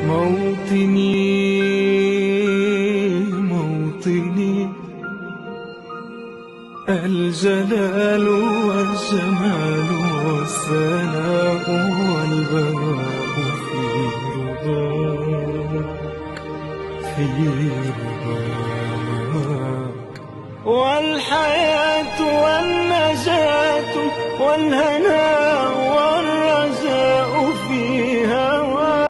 موطني الجلال والجمال والثناء والبهاء في رضاك والحياة والنجاة والهناء